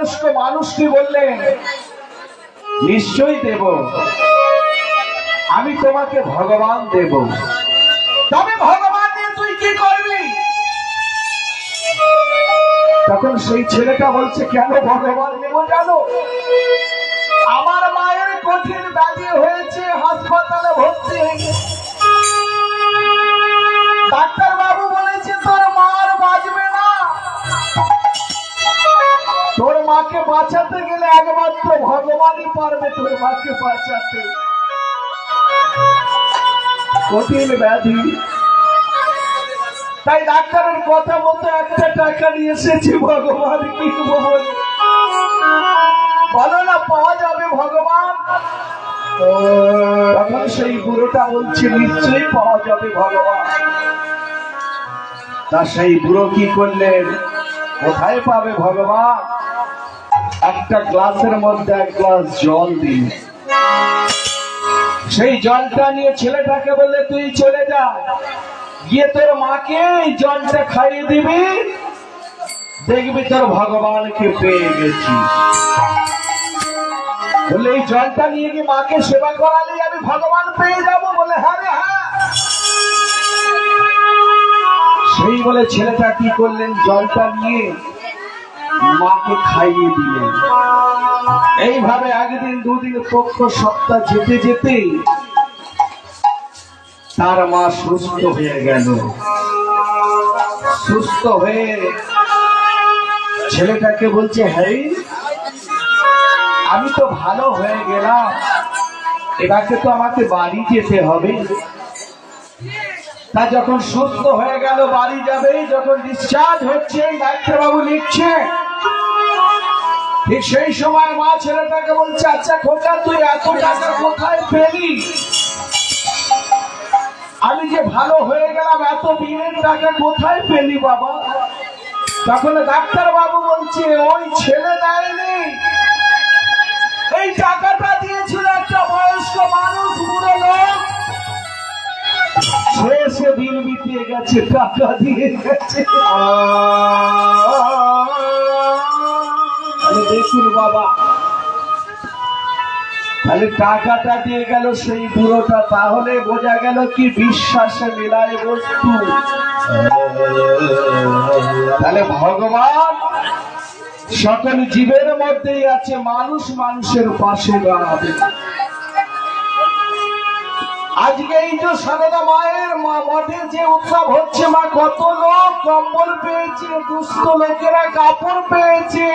বয়স্ক মানুষটি বললেন, নিশ্চয়ই দেব, আমি তোমাকে ভগবান দেব, তবে ভগবান দিয়ে তুই কি করবি? তখন সেই ছেলেটা বলছে, কেন ভগবান নেব জানো? আমার মায়ের কঠিন ব্যাধি হয়েছে, হাসপাতালে ভর্তি হয়েছে, ডাক্তার বাবু বলেছে তোর মা আর বাঁচবে না, তোর মাকে বাঁচাতে গেলে একমাত্র ভগবানই পারবে তোর মাকে বাঁচাতে, কঠিন ব্যাধি। তাই ডাক্তারের কথা মতো একটা টাকা নিয়ে এসেছি, ভগবান কিনবো বলে। বলো না পাওয়া যাবে ভগবান? তখন সেই বুড়োটা বলছে, নিশ্চয়ই পাওয়া যাবে ভগবান। তা সেই বুড়ো কি করলেন, কোথায় পাবে ভগবান? একটা গ্লাসের মধ্যে এক গ্লাস জল দিন, সেই জলটা নিয়ে ছেলেটাকে বললে, তুই চলে যা, গিয়ে তোর মাকে এই জলটা খাইয়ে দিবি, দেখবি তোর ভগবানকে পেয়ে গেছিস। বলে এই জলটা নিয়ে গিয়ে মাকে সেবা করালে আমি ভগবান পেয়ে যাবো? বলে হ্যাঁ রে হ্যাঁ। সেই বলে ছেলেটা কি করলেন, জলটা নিয়ে মাকে খাইয়ে দিলেন। এইভাবে একদিন দুদিন পক্ষ সপ্তাহ যেতে যেতে তার মা সুস্থ হয়ে গেল। সুস্থ হয়ে ছেলেটাকে বলছে, হ্যাঁ আমি তো ভালো হয়ে গেলাম, এবারে তো আমাকে বাড়ি যেতে হবে। তা যখন সুস্থ হয়ে গেল, বাড়ি যাবে, যখন ডিসচার্জ হচ্ছে, ডাক্তারবাবু লিখছে, ঠিক সেই সময় মা ছেলেটাকে বলছে, আচ্ছা খোকা তুই এত টাকা কোথায় পেলি? আমি যে ভালো হয়ে গেলাম, এত বিলের টাকা কোথায় পেলি বাবা? তখন ডাক্তার বাবু বলছে, ওই ছেলে দেয়নি, এই টাকাটা দিয়েছিল একটা বয়স্ক মানুষ, বুড়ো লোক, সে বিল মিটিয়ে গেছে, টাকা দিয়ে গেছে। দেখুন বাবা, তাহলে টাকাটা দিয়ে গেল সেই বুড়োটা, তাহলে বোঝা গেল কি বিশ্বাসে মেলায় বস্তু। তাহলে ভগবান সকল জীবের মধ্যেই আছে, মানুষ মানুষের পাশে দাঁড়াবে। আজকে এই যে সারদা মায়ের মঠে যে উৎসব হচ্ছে, মা কত লোক কম্বল পেয়েছে, দুস্থ লোকেরা কাপড় পেয়েছে।